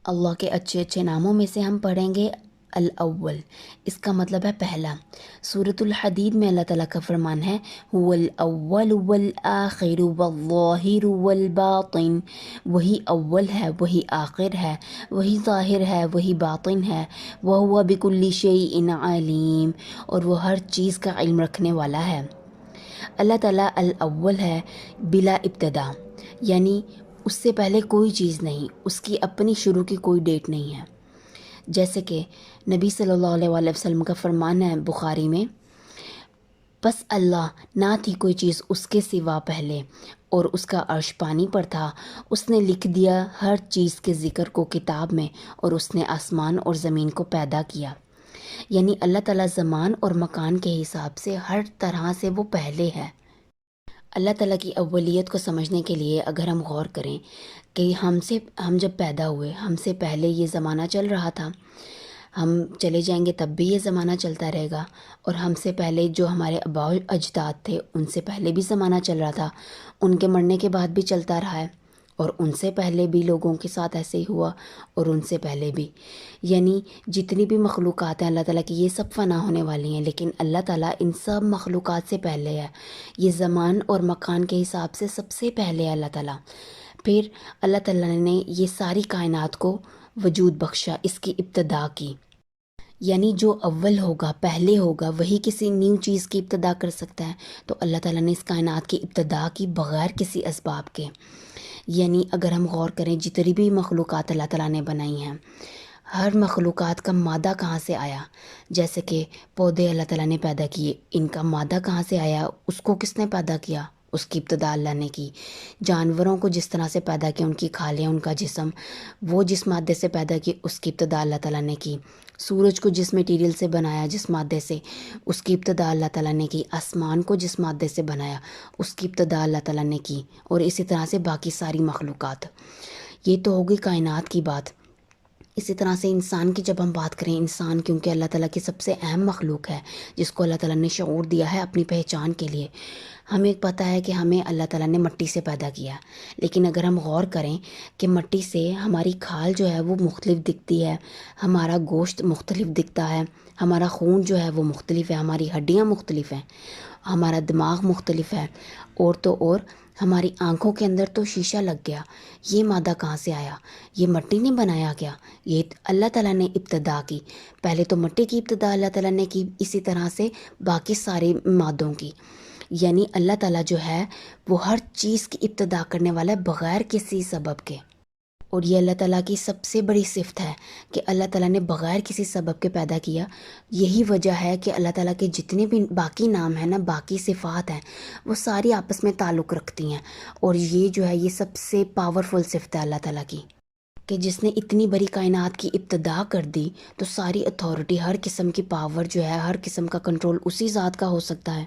اللہ کے اچھے اچھے ناموں میں سے ہم پڑھیں گے الاول، اس کا مطلب ہے پہلا۔ سورۃ الحدید میں اللہ تعالیٰ کا فرمان ہے هو الاول والآخر والظاہر والباطن، وہی اول ہے، وہی آخر ہے، وہی ظاہر ہے، وہی باطن ہے، وہو بکل شیء علیم، اور وہ ہر چیز کا علم رکھنے والا ہے۔ اللہ تعالیٰ الاول ہے بلا ابتدا، یعنی اس سے پہلے کوئی چیز نہیں، اس کی اپنی شروع کی کوئی ڈیٹ نہیں ہے۔ جیسے کہ نبی صلی اللہ علیہ وآلہ وسلم کا فرمان ہے بخاری میں، بس اللہ نہ تھی کوئی چیز اس کے سوا پہلے، اور اس کا عرش پانی پر تھا، اس نے لکھ دیا ہر چیز کے ذکر کو کتاب میں، اور اس نے آسمان اور زمین کو پیدا کیا۔ یعنی اللہ تعالیٰ زمان اور مکان کے حساب سے ہر طرح سے وہ پہلے ہے۔ اللہ تعالیٰ کی اولیت کو سمجھنے کے لیے اگر ہم غور کریں کہ ہم جب پیدا ہوئے، ہم سے پہلے یہ زمانہ چل رہا تھا، ہم چلے جائیں گے تب بھی یہ زمانہ چلتا رہے گا، اور ہم سے پہلے جو ہمارے آباء و اجداد تھے ان سے پہلے بھی زمانہ چل رہا تھا، ان کے مرنے کے بعد بھی چلتا رہا ہے، اور ان سے پہلے بھی لوگوں کے ساتھ ایسے ہی ہوا، اور ان سے پہلے بھی۔ یعنی جتنی بھی مخلوقات ہیں اللہ تعالیٰ کی، یہ سب فنا ہونے والی ہیں، لیکن اللہ تعالیٰ ان سب مخلوقات سے پہلے ہے۔ یہ زمان اور مکان کے حساب سے سب سے پہلے ہے اللہ تعالیٰ۔ پھر اللہ تعالیٰ نے یہ ساری کائنات کو وجود بخشا، اس کی ابتدا کی۔ یعنی جو اول ہوگا، پہلے ہوگا، وہی کسی نیو چیز کی ابتدا کر سکتا ہے، تو اللہ تعالیٰ نے اس کائنات کی ابتدا کی بغیر کسی اسباب کے۔ یعنی اگر ہم غور کریں جتنی بھی مخلوقات اللہ تعالیٰ نے بنائی ہیں، ہر مخلوقات کا مادہ کہاں سے آیا؟ جیسے کہ پودے اللہ تعالیٰ نے پیدا کیے، ان کا مادہ کہاں سے آیا؟ اس کو کس نے پیدا کیا؟ اس کی ابتدا اللہ نے کی۔ جانوروں کو جس طرح سے پیدا کیا، ان کی کھالیں، ان کا جسم، وہ جس مادے سے پیدا کی، اس کی ابتدا اللہ تعالیٰ نے کی۔ سورج کو جس میٹیریل سے بنایا، جس مادے سے، اس کی ابتدا اللہ تعالیٰ نے کی۔ آسمان کو جس مادے سے بنایا، اس کی ابتدا اللہ تعالیٰ نے کی، اور اسی طرح سے باقی ساری مخلوقات۔ یہ تو ہوگی کائنات کی بات۔ اسی طرح سے انسان کی جب ہم بات کریں، انسان کیونکہ اللہ تعالیٰ کی سب سے اہم مخلوق ہے، جس کو اللہ تعالیٰ نے شعور دیا ہے اپنی پہچان کے لیے۔ ہمیں پتہ ہے کہ ہمیں اللہ تعالیٰ نے مٹی سے پیدا کیا، لیکن اگر ہم غور کریں کہ مٹی سے ہماری کھال جو ہے وہ مختلف دکھتی ہے، ہمارا گوشت مختلف دکھتا ہے، ہمارا خون جو ہے وہ مختلف ہے، ہماری ہڈیاں مختلف ہیں، ہمارا دماغ مختلف ہے، اور تو اور ہماری آنکھوں کے اندر تو شیشہ لگ گیا۔ یہ مادہ کہاں سے آیا؟ یہ مٹی نے بنایا کیا؟ یہ اللہ تعالیٰ نے ابتدا کی۔ پہلے تو مٹی کی ابتدا اللہ تعالیٰ نے کی، اسی طرح سے باقی سارے مادوں کی۔ یعنی اللہ تعالیٰ جو ہے وہ ہر چیز کی ابتدا کرنے والا ہے بغیر کسی سبب کے، اور یہ اللہ تعالیٰ کی سب سے بڑی صفت ہے کہ اللہ تعالیٰ نے بغیر کسی سبب کے پیدا کیا۔ یہی وجہ ہے کہ اللہ تعالیٰ کے جتنے بھی باقی نام ہیں نا، باقی صفات ہیں، وہ ساری آپس میں تعلق رکھتی ہیں، اور یہ جو ہے یہ سب سے پاورفل صفت ہے اللہ تعالیٰ کی، کہ جس نے اتنی بڑی کائنات کی ابتدا کر دی، تو ساری اتھارٹی، ہر قسم کی پاور جو ہے، ہر قسم کا کنٹرول اسی ذات کا ہو سکتا ہے۔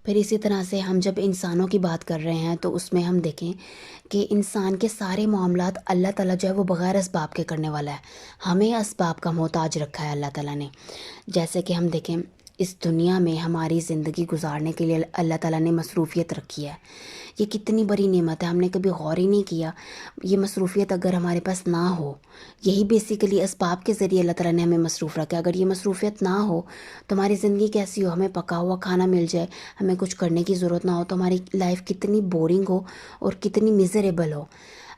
پھر اسی طرح سے ہم جب انسانوں کی بات کر رہے ہیں تو اس میں ہم دیکھیں کہ انسان کے سارے معاملات اللہ تعالیٰ جو ہے وہ بغیر اسباب کے کرنے والا ہے۔ ہمیں اسباب کا محتاج رکھا ہے اللہ تعالیٰ نے۔ جیسے کہ ہم دیکھیں اس دنیا میں ہماری زندگی گزارنے کے لیے اللہ تعالیٰ نے مصروفیت رکھی ہے۔ یہ کتنی بڑی نعمت ہے، ہم نے کبھی غور ہی نہیں کیا۔ یہ مصروفیت اگر ہمارے پاس نہ ہو، یہی بیسیکلی اسباب کے ذریعے اللہ تعالیٰ نے ہمیں مصروف رکھا ہے۔ اگر یہ مصروفیت نہ ہو تو ہماری زندگی کیسی ہو؟ ہمیں پکا ہوا کھانا مل جائے، ہمیں کچھ کرنے کی ضرورت نہ ہو، تو ہماری لائف کتنی بورنگ ہو اور کتنی میزریبل ہو۔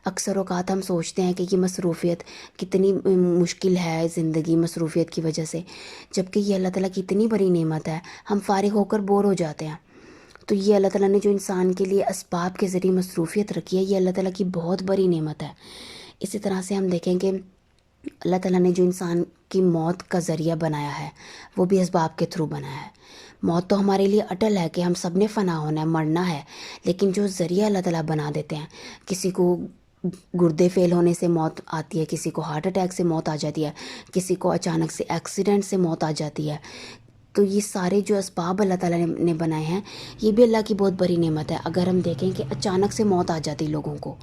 اکثر اوقات ہم سوچتے ہیں کہ یہ مصروفیت کتنی مشکل ہے زندگی مصروفیت کی وجہ سے، جبکہ یہ اللہ تعالیٰ کی اتنی بڑی نعمت ہے، ہم فارغ ہو کر بور ہو جاتے ہیں۔ تو یہ اللہ تعالیٰ نے جو انسان کے لیے اسباب کے ذریعے مصروفیت رکھی ہے، یہ اللہ تعالیٰ کی بہت بڑی نعمت ہے۔ اسی طرح سے ہم دیکھیں کہ اللہ تعالیٰ نے جو انسان کی موت کا ذریعہ بنایا ہے، وہ بھی اسباب کے تھرو بنایا ہے۔ موت تو ہمارے لیے اٹل ہے کہ ہم سب نے فنا ہونا ہے، مرنا ہے، لیکن جو ذریعہ اللہ تعالیٰ بنا دیتے ہیں، کسی کو گردے فیل ہونے سے موت آتی ہے، کسی کو ہارٹ اٹیک سے موت آ جاتی ہے، کسی کو اچانک سے ایکسیڈنٹ سے موت آ جاتی ہے۔ تو یہ سارے جو اسباب اللہ تعالیٰ نے بنائے ہیں، یہ بھی اللہ کی بہت بڑی نعمت ہے۔ اگر ہم دیکھیں کہ اچانک سے موت آ جاتی لوگوں کو،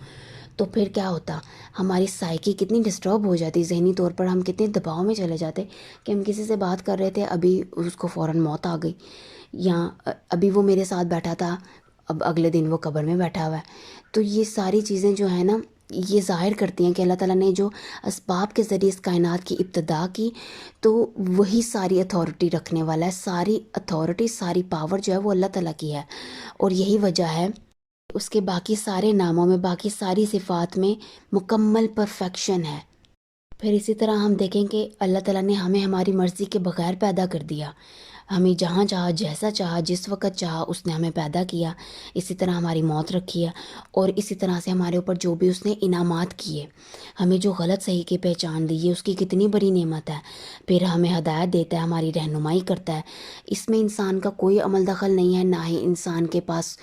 تو پھر کیا ہوتا؟ ہماری سائیکی کتنی ڈسٹرب ہو جاتی، ذہنی طور پر ہم کتنے دباؤ میں چلے جاتے کہ ہم کسی سے بات کر رہے تھے، ابھی اس کو فوراً موت آ گئی، یا ابھی وہ میرے ساتھ بیٹھا تھا، اب اگلے دن وہ قبر میں بیٹھا ہوا ہے۔ تو یہ ساری چیزیں جو ہیں نا، یہ ظاہر کرتی ہیں کہ اللہ تعالیٰ نے جو اسباب کے ذریعے اس کائنات کی ابتدا کی تو وہی ساری اتھارٹی رکھنے والا ہے، ساری اتھارٹی ساری پاور جو ہے وہ اللہ تعالیٰ کی ہے، اور یہی وجہ ہے اس کے باقی سارے ناموں میں باقی ساری صفات میں مکمل پرفیکشن ہے۔ پھر اسی طرح ہم دیکھیں کہ اللہ تعالیٰ نے ہمیں ہماری مرضی کے بغیر پیدا کر دیا، ہمیں جہاں چاہا جیسا چاہا جس وقت چاہا اس نے ہمیں پیدا کیا، اسی طرح ہماری موت رکھی ہے، اور اسی طرح سے ہمارے اوپر جو بھی اس نے انعامات کیے، ہمیں جو غلط صحیح کی پہچان دی، یہ اس کی کتنی بڑی نعمت ہے۔ پھر ہمیں ہدایت دیتا ہے، ہماری رہنمائی کرتا ہے، اس میں انسان کا کوئی عمل دخل نہیں ہے، نہ ہی انسان کے پاس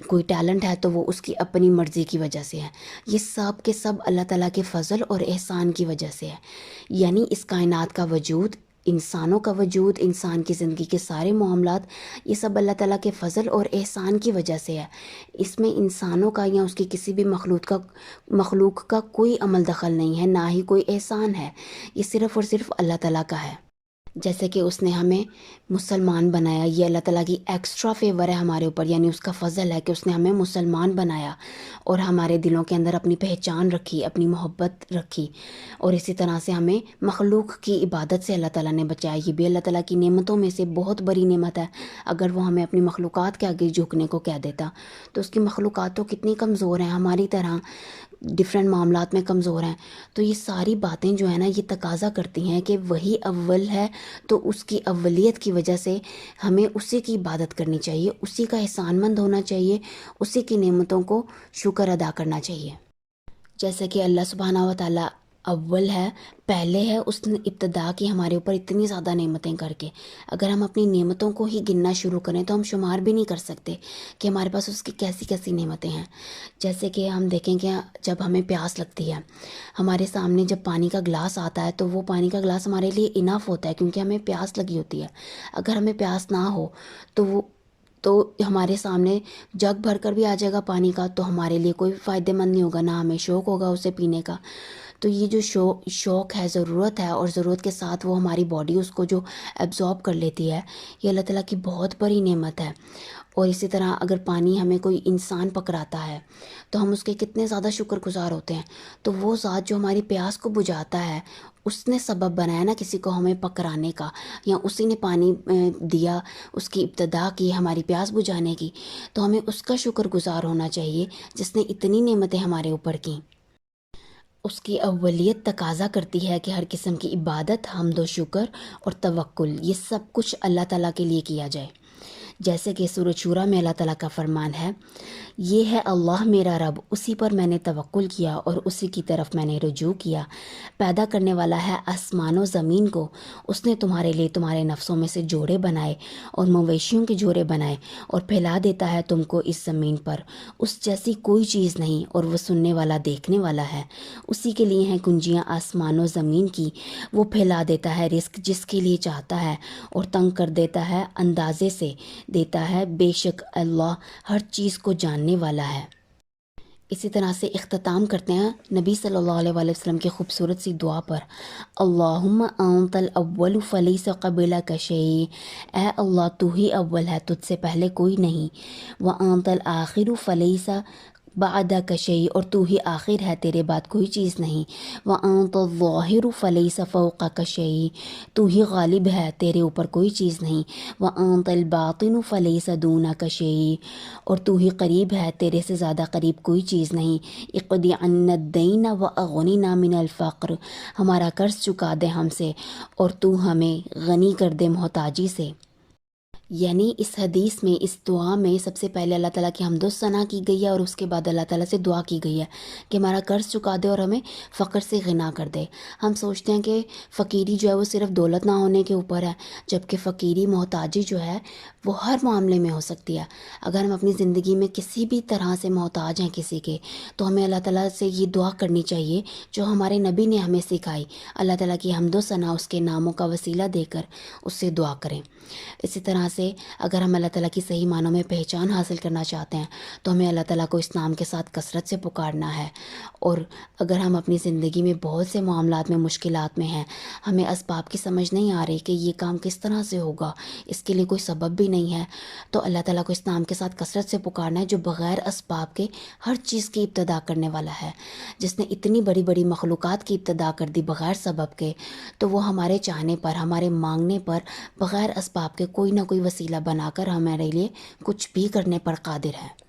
کوئی ٹیلنٹ ہے تو وہ اس کی اپنی مرضی کی وجہ سے ہے، یہ سب کے سب اللہ تعالیٰ کے فضل اور احسان کی وجہ سے ہے۔ یعنی اس کائنات کا وجود، انسانوں کا وجود، انسان کی زندگی کے سارے معاملات، یہ سب اللہ تعالیٰ کے فضل اور احسان کی وجہ سے ہے، اس میں انسانوں کا یا اس کی کسی بھی مخلوق کا کوئی عمل دخل نہیں ہے، نہ ہی کوئی احسان ہے، یہ صرف اور صرف اللہ تعالیٰ کا ہے۔ جیسے کہ اس نے ہمیں مسلمان بنایا، یہ اللہ تعالیٰ کی ایکسٹرا فیور ہے ہمارے اوپر، یعنی اس کا فضل ہے کہ اس نے ہمیں مسلمان بنایا اور ہمارے دلوں کے اندر اپنی پہچان رکھی، اپنی محبت رکھی، اور اسی طرح سے ہمیں مخلوق کی عبادت سے اللہ تعالیٰ نے بچایا۔ یہ بھی اللہ تعالیٰ کی نعمتوں میں سے بہت بڑی نعمت ہے۔ اگر وہ ہمیں اپنی مخلوقات کے آگے جھکنے کو کہہ دیتا تو اس کی مخلوقات تو کتنی کمزور ہیں، ہماری طرح ڈفرینٹ معاملات میں کمزور ہیں، تو یہ ساری باتیں جو ہیں نا یہ تقاضا کرتی ہیں کہ وہی اول ہے تو اس کی اولیت کی وجہ سے ہمیں اسی کی عبادت کرنی چاہیے، اسی کا احسان مند ہونا چاہیے، اسی کی نعمتوں کو شکر ادا کرنا چاہیے۔ جیسے کہ اللہ سبحانہ و تعالیٰ اول ہے، پہلے ہے، اس نے ابتدا کی ہمارے اوپر اتنی زیادہ نعمتیں کر کے، اگر ہم اپنی نعمتوں کو ہی گننا شروع کریں تو ہم شمار بھی نہیں کر سکتے کہ ہمارے پاس اس کی کیسی کیسی نعمتیں ہیں۔ جیسے کہ ہم دیکھیں کہ جب ہمیں پیاس لگتی ہے، ہمارے سامنے جب پانی کا گلاس آتا ہے تو وہ پانی کا گلاس ہمارے لیے انف ہوتا ہے کیونکہ ہمیں پیاس لگی ہوتی ہے۔ اگر ہمیں پیاس نہ ہو تو ہمارے سامنے جگ بھر کر بھی آ جائے گا پانی کا تو ہمارے لیے کوئی فائدہ مند نہیں ہوگا، نہ ہمیں شوق ہوگا اسے پینے کا۔ تو یہ جو شوق ہے، ضرورت ہے، اور ضرورت کے ساتھ وہ ہماری باڈی اس کو جو ایبزارب کر لیتی ہے، یہ اللہ تعالیٰ کی بہت بڑی نعمت ہے۔ اور اسی طرح اگر پانی ہمیں کوئی انسان پکڑاتا ہے تو ہم اس کے کتنے زیادہ شکر گزار ہوتے ہیں۔ تو وہ ذات جو ہماری پیاس کو بجھاتا ہے، اس نے سبب بنایا نا کسی کو ہمیں پکڑانے کا، یا اسی نے پانی دیا، اس کی ابتدا کی ہماری پیاس بجھانے کی، تو ہمیں اس کا شکر گزار ہونا چاہیے جس نے اتنی نعمتیں ہمارے اوپر کی۔ اس کی اولیت تقاضا کرتی ہے کہ ہر قسم کی عبادت، حمد و شکر اور توکل، یہ سب کچھ اللہ تعالیٰ کے لیے کیا جائے۔ جیسے کہ سورۃ شورا میں اللہ تعالیٰ کا فرمان ہے، یہ ہے اللہ میرا رب، اسی پر میں نے توکل کیا اور اسی کی طرف میں نے رجوع کیا۔ پیدا کرنے والا ہے آسمان و زمین کو، اس نے تمہارے لیے تمہارے نفسوں میں سے جوڑے بنائے اور مویشیوں کے جوڑے بنائے، اور پھیلا دیتا ہے تم کو اس زمین پر، اس جیسی کوئی چیز نہیں، اور وہ سننے والا دیکھنے والا ہے۔ اسی کے لیے ہیں کنجیاں آسمان و زمین کی، وہ پھیلا دیتا ہے رزق جس کے لیے چاہتا ہے اور تنگ کر دیتا ہے اندازے سے دیتا ہے، بے شک اللہ ہر چیز کو جاننے والا ہے۔ اسی طرح سے اختتام کرتے ہیں نبی صلی اللہ علیہ وآلہ وسلم کی خوبصورت سی دعا پر، اللہم انت الاول فلیس قبلک شیء، اے اللہ تو ہی اول ہے، تجھ سے پہلے کوئی نہیں، وانت الآخر فلیس بعدک شیء، اور تو ہی آخر ہے، تیرے بعد کوئی چیز نہیں، وانت الظاہر فلیس فوقک شیء، تو ہی غالب ہے، تیرے اوپر کوئی چیز نہیں، وانت الباطن فلیس دونک شیء، اور تو ہی قریب ہے، تیرے سے زیادہ قریب کوئی چیز نہیں، اقضی عنا الدین واغننا من الفقر، ہمارا قرض چکا دے ہم سے اور تو ہمیں غنی کر دے محتاجی سے۔ یعنی اس حدیث میں، اس دعا میں سب سے پہلے اللہ تعالیٰ کی حمد و ثنا کی گئی ہے، اور اس کے بعد اللہ تعالیٰ سے دعا کی گئی ہے کہ ہمارا قرض چکا دے اور ہمیں فقر سے غنا کر دے۔ ہم سوچتے ہیں کہ فقیری جو ہے وہ صرف دولت نہ ہونے کے اوپر ہے، جبکہ فقیری، محتاجی جو ہے وہ ہر معاملے میں ہو سکتی ہے۔ اگر ہم اپنی زندگی میں کسی بھی طرح سے محتاج ہیں کسی کے، تو ہمیں اللہ تعالیٰ سے یہ دعا کرنی چاہیے جو ہمارے نبی نے ہمیں سکھائی، اللہ تعالیٰ کی حمد و ثنا، اس کے ناموں کا وسیلہ دے کر اس سے دعا کریں۔ اسی طرح سے سے اگر ہم اللہ تعالیٰ کی صحیح معنوں میں پہچان حاصل کرنا چاہتے ہیں تو ہمیں اللہ تعالیٰ کو اس نام کے ساتھ کثرت سے پکارنا ہے۔ اور اگر ہم اپنی زندگی میں بہت سے معاملات میں مشکلات میں ہیں، ہمیں اسباب کی سمجھ نہیں آ رہی کہ یہ کام کس طرح سے ہوگا، اس کے لیے کوئی سبب بھی نہیں ہے، تو اللہ تعالیٰ کو اس نام کے ساتھ کثرت سے پکارنا ہے جو بغیر اسباب کے ہر چیز کی ابتدا کرنے والا ہے، جس نے اتنی بڑی بڑی مخلوقات کی ابتدا کر دی بغیر سبب کے، تو وہ ہمارے چاہنے پر، ہمارے مانگنے پر، بغیر اسباب کے کوئی نہ کوئی وسیلہ بنا کر ہمارے لیے کچھ بھی کرنے پر قادر ہے۔